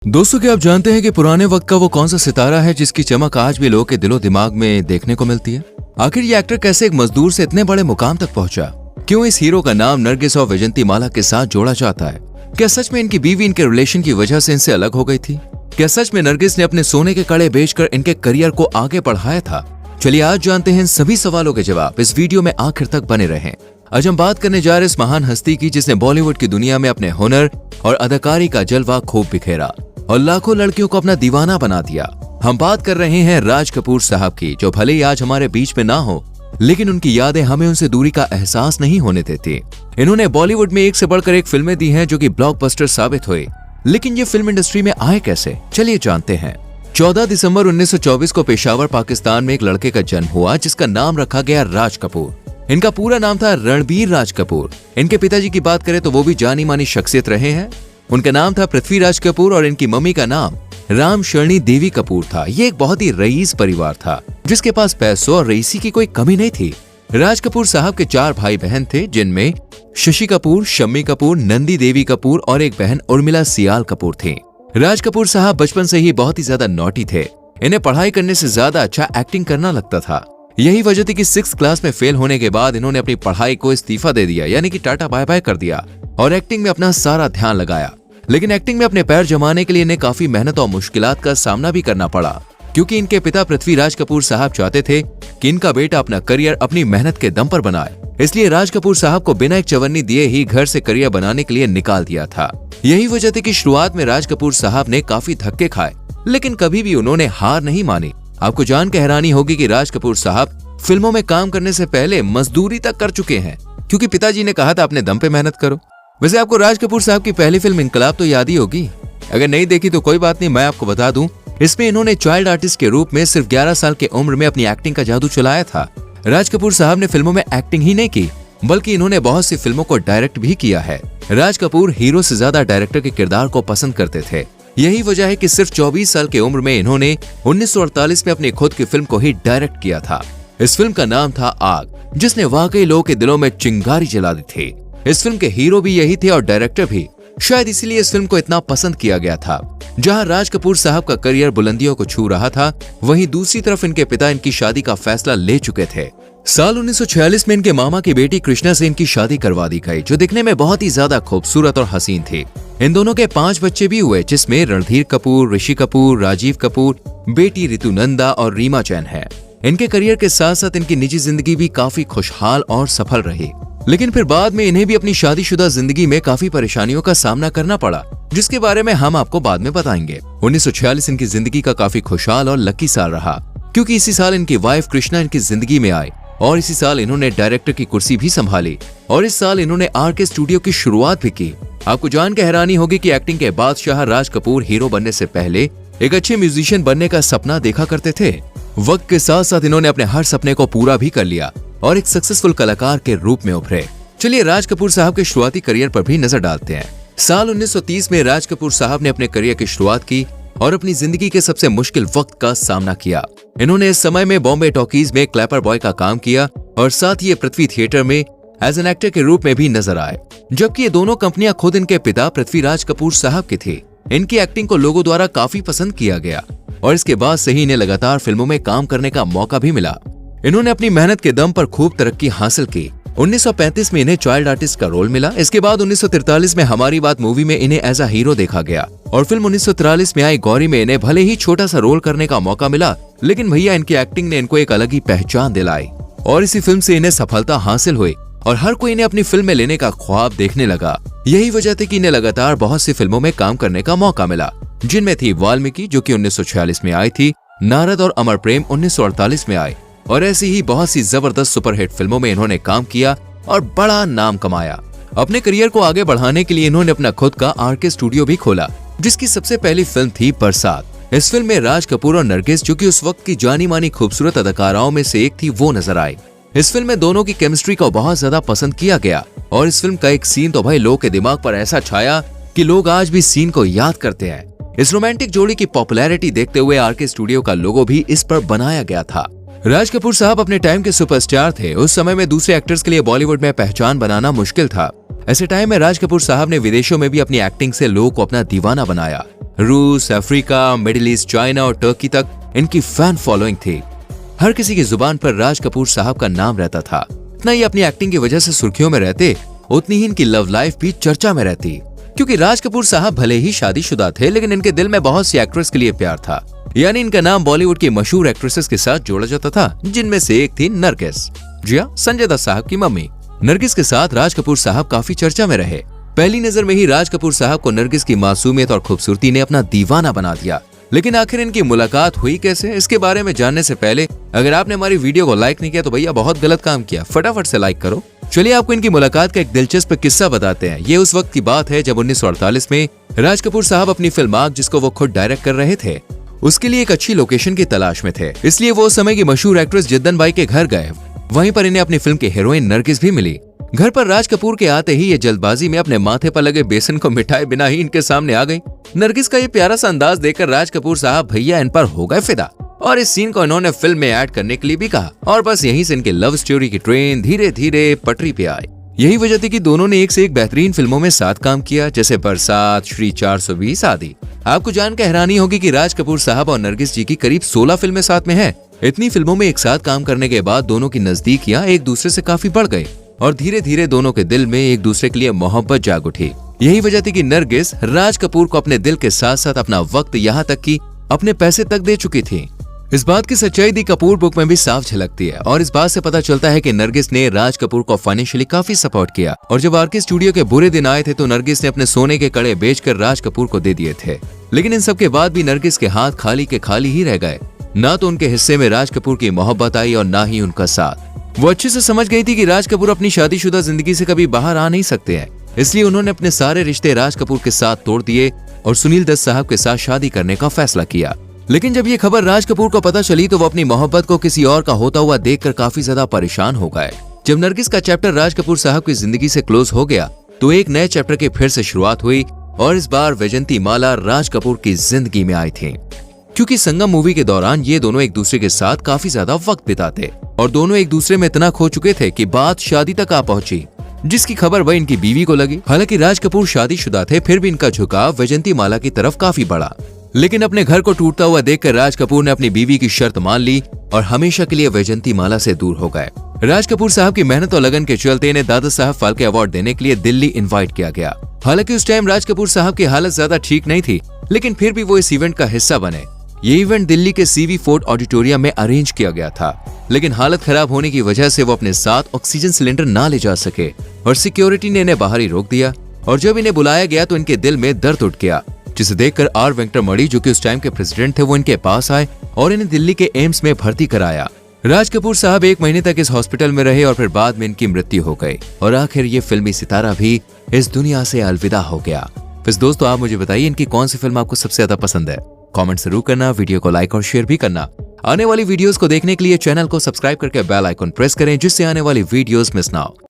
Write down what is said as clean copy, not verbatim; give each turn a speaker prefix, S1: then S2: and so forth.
S1: दोस्तों, क्या आप जानते हैं कि पुराने वक्त का वो कौन सा सितारा है जिसकी चमक आज भी लोगों के दिलो दिमाग में देखने को मिलती है? आखिर ये एक्टर कैसे एक मजदूर से इतने बड़े मुकाम तक पहुंचा? क्यों इस हीरो का नाम नरगिस और वैजंती माला के साथ जोड़ा जाता है? क्या सच में इनकी बीवी इनके रिलेशन की वजह से इनसे अलग हो गई थी? क्या सच में नरगिस ने अपने सोने के कड़े बेचकर इनके करियर को आगे बढ़ाया था? चलिए आज जानते हैं इन सभी सवालों के जवाब। इस वीडियो में आखिर तक बने रहें। आज हम बात करने जा रहे इस महान हस्ती की जिसने बॉलीवुड की दुनिया में अपने हुनर और अदाकारी का जलवा खूब बिखेरा और लाखों लड़कियों को अपना दीवाना बना दिया। हम बात कर रहे हैं राज कपूर साहब की, जो भले ही आज हमारे बीच में ना हो, लेकिन उनकी यादें हमें उनसे दूरी का एहसास नहीं होने देती। इन्होंने बॉलीवुड में एक से बढ़कर एक फिल्में दी हैं जो कि ब्लॉकबस्टर साबित हुई। लेकिन ये फिल्म इंडस्ट्री में आए कैसे, चलिए जानते हैं। 14 दिसंबर 1924 को पेशावर पाकिस्तान में एक लड़के का जन्म हुआ जिसका नाम रखा गया राज कपूर। इनका पूरा नाम था रणबीर राज कपूर। इनके पिताजी की बात करें तो वो भी जानी मानी शख्सियत रहे हैं। उनका नाम था पृथ्वीराज कपूर और इनकी मम्मी का नाम राम शरणी देवी कपूर था। ये एक बहुत ही रईस परिवार था जिसके पास पैसों और रईसी की कोई कमी नहीं थी। राज कपूर साहब के 4 भाई बहन थे, जिनमें शशि कपूर, शम्मी कपूर, नंदी देवी कपूर और एक बहन उर्मिला सियाल कपूर थी। राज कपूर साहब बचपन से ही बहुत ही ज्यादा नॉटी थे। इन्हें पढ़ाई करने से ज्यादा अच्छा एक्टिंग करना लगता था। यही वजह थी कि 6th क्लास में फेल होने के बाद इन्होंने अपनी पढ़ाई को इस्तीफा दे दिया, यानी कि टाटा बाय बाय कर दिया और एक्टिंग में अपना सारा ध्यान लगाया। लेकिन एक्टिंग में अपने पैर जमाने के लिए इन्हें काफी मेहनत और मुश्किलात का सामना भी करना पड़ा, क्योंकि इनके पिता पृथ्वीराज कपूर साहब चाहते थे कि इनका बेटा अपना करियर अपनी मेहनत के दम पर बनाए। इसलिए राज कपूर साहब को बिना एक चवन्नी दिए ही घर से करियर बनाने के लिए निकाल दिया था। यही वजह थी कि शुरुआत में राज कपूर साहब ने काफी धक्के खाए, लेकिन कभी भी उन्होंने हार नहीं मानी। आपको जान के हैरानी होगी कि राज कपूर साहब फिल्मों में काम करने से पहले मजदूरी तक कर चुके हैं, क्योंकि पिताजी ने कहा था अपने दम पे मेहनत करो। वैसे आपको राज कपूर साहब की पहली फिल्म इनकलाब तो याद ही होगी। अगर नहीं देखी तो कोई बात नहीं, मैं आपको बता दूं, इसमें इन्होंने चाइल्ड आर्टिस्ट के रूप में सिर्फ 11 साल की उम्र में अपनी एक्टिंग का जादू चलाया था। राज कपूर साहब ने फिल्मों में एक्टिंग ही नहीं की, बल्कि इन्होंने बहुत सी फिल्मों को डायरेक्ट भी किया है। राज कपूर हीरो से ज्यादा डायरेक्टर के किरदार को पसंद करते थे। यही वजह है कि सिर्फ 24 साल की उम्र में इन्होंने 1948 में अपनी खुद की फिल्म को ही डायरेक्ट किया था। इस फिल्म का नाम था आग, जिसने वाकई लोगों के दिलों में चिंगारी जला दी थी। इस फिल्म के हीरो भी यही थे और डायरेक्टर भी। शायद इसीलिए इस फिल्म को इतना पसंद किया गया था। जहां राज कपूर साहब का करियर बुलंदियों को छू रहा था, वहीं दूसरी तरफ इनके पिता इनकी शादी का फैसला ले चुके थे। साल 1946 में इनके मामा की बेटी कृष्णा से इनकी शादी करवा दी गई, जो दिखने में बहुत ही ज्यादा खूबसूरत और हसीन थी। इन दोनों के 5 बच्चे भी हुए, जिसमें रणधीर कपूर, ऋषि कपूर, राजीव कपूर, बेटी ऋतु नंदा और रीमा जैन है। इनके करियर के साथ साथ इनकी निजी जिंदगी भी काफी खुशहाल और सफल रही। लेकिन फिर बाद में इन्हें भी अपनी शादीशुदा जिंदगी में काफी परेशानियों का सामना करना पड़ा, जिसके बारे में हम आपको बाद में बताएंगे। 1946 इनकी जिंदगी का काफी खुशहाल और लकी साल रहा, क्योंकि इसी साल इनकी वाइफ कृष्णा इनकी जिंदगी में आई और इसी साल इन्होंने डायरेक्टर की कुर्सी भी संभाली और इस साल इन्होंने RK स्टूडियो की शुरुआत भी की। आपको जान के हैरानी होगी कि एक्टिंग के बादशाह राज कपूर हीरो बनने से पहले एक अच्छे म्यूजिशियन बनने का सपना देखा करते थे। वक्त के साथ साथ इन्होंने अपने हर सपने को पूरा भी कर लिया और एक सक्सेसफुल कलाकार के रूप में उभरे। चलिए राज कपूर साहब के शुरुआती करियर पर भी नजर डालते हैं। साल 1930 में राज कपूर साहब ने अपने करियर की शुरुआत की और अपनी जिंदगी के सबसे मुश्किल वक्त का सामना किया। इन्होंने इस समय में बॉम्बे टॉकीज में क्लैपर बॉय का काम किया और साथ ही ये पृथ्वी थिएटर में एज एन एक्टर के रूप में भी नजर आए, जबकि ये दोनों कंपनियां खुद इनके पिता पृथ्वीराज कपूर साहब की थी। इनकी एक्टिंग को लोगों द्वारा काफी पसंद किया गया और इसके बाद से ही इन्हें लगातार फिल्मों में काम करने का मौका भी मिला। इन्होंने अपनी मेहनत के दम पर खूब तरक्की हासिल की। 1935 में इन्हें चाइल्ड आर्टिस्ट का रोल मिला। इसके बाद 1943 में हमारी बात मूवी में इन्हें एज अ हीरो देखा गया और फिल्म 1943 में आई गौरी में इन्हें भले ही छोटा सा रोल करने का मौका मिला, लेकिन भैया इनकी एक्टिंग ने इनको एक अलग ही पहचान दिलाई और इसी फिल्म से इन्हें सफलता हासिल हुई और हर कोई इन्हें अपनी फिल्म में लेने का ख्वाब देखने लगा। यही वजह थी कि इन्हें लगातार बहुत सी फिल्मों में काम करने का मौका मिला, जिनमें थी वाल्मीकि जो कि 1946 में आई थी, नारद और अमर प्रेम 1948 में आई और ऐसी ही बहुत सी जबरदस्त सुपरहिट फिल्मों में इन्होंने काम किया और बड़ा नाम कमाया। अपने करियर को आगे बढ़ाने के लिए इन्होंने अपना खुद का RK स्टूडियो भी खोला, जिसकी सबसे पहली फिल्म थी बरसात। इस फिल्म में राज कपूर और नरगिस, जो कि उस वक्त की जानी मानी खूबसूरत अदाकाराओं में से एक थी, वो नजर आई। इस फिल्म में दोनों की केमिस्ट्री को बहुत ज्यादा पसंद किया गया और इस फिल्म का एक सीन तो भाई लोगों के दिमाग पर ऐसा छाया कि लोग आज भी सीन को याद करते हैं। इस रोमांटिक जोड़ी की पॉपुलैरिटी देखते हुए RK स्टूडियो का लोगो भी इस पर बनाया गया था। राज कपूर साहब अपने टाइम के सुपरस्टार थे। उस समय में दूसरे एक्टर्स के लिए बॉलीवुड में पहचान बनाना मुश्किल था। ऐसे टाइम में राज कपूर साहब ने विदेशों में भी अपनी एक्टिंग से लोगों को अपना दीवाना बनाया। रूस, अफ्रीका, मिडिल ईस्ट, चाइना और टर्की तक इनकी फैन फॉलोइंग थी। हर किसी की जुबान पर राज कपूर साहब का नाम रहता था। इतना ही अपनी एक्टिंग की वजह से सुर्खियों में रहते, उतनी ही इनकी लव लाइफ भी चर्चा में रहती। क्योंकि राज कपूर साहब भले ही शादीशुदा थे, लेकिन इनके दिल में बहुत सी एक्ट्रेस के लिए प्यार था। यानी इनका नाम बॉलीवुड की मशहूर एक्ट्रेसेस के साथ जोड़ा जाता था, जिनमें से एक थी नरगिस। जी हाँ, संजय दत्त साहब की मम्मी। नरगिस के साथ राज कपूर साहब काफी चर्चा में रहे। पहली नजर में ही राज कपूर साहब को नरगिस की मासूमियत और खूबसूरती ने अपना दीवाना बना दिया। लेकिन आखिर इनकी मुलाकात हुई कैसे, इसके बारे में जानने से पहले अगर आपने हमारी वीडियो को लाइक नहीं किया तो भैया बहुत गलत काम किया, फटाफट से लाइक करो। चलिए आपको इनकी मुलाकात का एक दिलचस्प किस्सा बताते हैं। ये उस वक्त की बात है जब 1948 में राज कपूर साहब अपनी फिल्म आग, जिसको वो खुद डायरेक्ट कर रहे थे, उसके लिए एक अच्छी लोकेशन की तलाश में थे। इसलिए वो उस समय की मशहूर एक्ट्रेस जिद्दन बाई के घर गए। वहीं पर इन्हें अपनी फिल्म की हीरोइन नरगिस भी मिली। घर पर राज कपूर के आते ही ये जल्दबाजी में अपने माथे पर लगे बेसन को मिटाए बिना ही इनके सामने आ गई। नरगिस का ये प्यारा सा अंदाज देखकर राज कपूर साहब भैया इन पर हो गए फिदा और इस सीन को इन्होंने फिल्म में ऐड करने के लिए भी कहा। और बस यहीं से इनके लव स्टोरी की ट्रेन धीरे धीरे पटरी पे आई। यही वजह थी कि दोनों ने एक से एक बेहतरीन फिल्मों में साथ काम किया, जैसे बरसात, श्री 420 आदि। आपको जानकर हैरानी होगी कि राज कपूर साहब और नरगिस जी की करीब 16 फिल्में साथ में हैं। इतनी फिल्मों में एक साथ काम करने के बाद दोनों की नजदीकियां एक दूसरे से काफी बढ़ गई और धीरे धीरे दोनों के दिल में एक दूसरे के लिए मोहब्बत जाग उठी। यही वजह थी कि नरगिस राज कपूर को अपने दिल के साथ साथ अपना वक्त, यहाँ तक कि अपने पैसे तक दे चुकी थी। इस बात की सच्चाई दी कपूर बुक में भी साफ झलकती है और इस बात से पता चलता है कि नरगिस ने राज कपूर को फाइनेंशियली काफी सपोर्ट किया। और जब आरके स्टूडियो के बुरे दिन आए थे तो नरगिस ने अपने सोने के कड़े बेचकर राज कपूर को दे दिए थे। लेकिन इन सब के बाद भी नरगिस के हाथ खाली के खाली ही रह गए। ना तो उनके हिस्से में राज कपूर की मोहब्बत आई और ना ही उनका साथ। वो अच्छे से समझ गई थी कि राज कपूर अपनी शादीशुदा जिंदगी से कभी बाहर आ नहीं सकते हैं। इसलिए उन्होंने अपने सारे रिश्ते राज कपूर के साथ तोड़ दिए और सुनील दत्त साहब के साथ शादी करने का फैसला किया। लेकिन जब ये खबर राज कपूर को पता चली तो वो अपनी मोहब्बत को किसी और का होता हुआ देखकर काफी ज्यादा परेशान हो गए। जब नरगिस का चैप्टर राज कपूर साहब की जिंदगी से क्लोज हो गया तो एक नए चैप्टर की फिर से शुरुआत हुई और इस बार वैजंती माला राज कपूर की जिंदगी में आई थी। क्योंकि संगम मूवी के दौरान ये दोनों एक दूसरे के साथ काफी ज्यादा वक्त बिताते और दोनों एक दूसरे में इतना खो चुके थे कि बात शादी तक आ पहुंची, जिसकी खबर वह इनकी बीवी को लगी। हालांकि राज कपूर शादीशुदा थे, फिर भी इनका झुकाव वैजंती माला की तरफ काफी बढ़ा। लेकिन अपने घर को टूटता हुआ देखकर राज कपूर ने अपनी बीवी की शर्त मान ली और हमेशा के लिए वैजंती माला से दूर हो गए। राज कपूर साहब की मेहनत और लगन के चलते इन्हें दादा साहब फाल्के अवार्ड देने के लिए दिल्ली इनवाइट किया गया। हालांकि उस टाइम राज कपूर साहब की हालत ज्यादा ठीक नहीं थी, लेकिन फिर भी वो इस इवेंट का हिस्सा बने। ये इवेंट दिल्ली के सीवी फोर्ट ऑडिटोरियम में अरेंज किया गया था, लेकिन हालत खराब होने की वजह से वो अपने साथ ऑक्सीजन सिलेंडर ना ले जा सके और सिक्योरिटी ने इन्हें बाहर ही रोक दिया। और जब इन्हें बुलाया गया तो इनके दिल में दर्द उठ गया, जिसे देखकर आर वेंकटरमणि, जो कि उस टाइम के प्रेसिडेंट थे, वो इनके पास आए और इन्हें दिल्ली के एम्स में भर्ती कराया। राज कपूर साहब 1 महीने तक इस हॉस्पिटल में रहे और फिर बाद में इनकी मृत्यु हो गई और आखिर ये फिल्मी सितारा भी इस दुनिया से अलविदा हो गया। बस दोस्तों, आप मुझे बताइए इनकी कौन सी फिल्म आपको सबसे ज्यादा पसंद है। कमेंट जरूर करना, वीडियो को लाइक और शेयर भी करना। आने वाली वीडियोस को देखने के लिए चैनल को सब्सक्राइब करके बेल आइकन प्रेस करें, जिससे आने वाली वीडियोस मिस ना हो।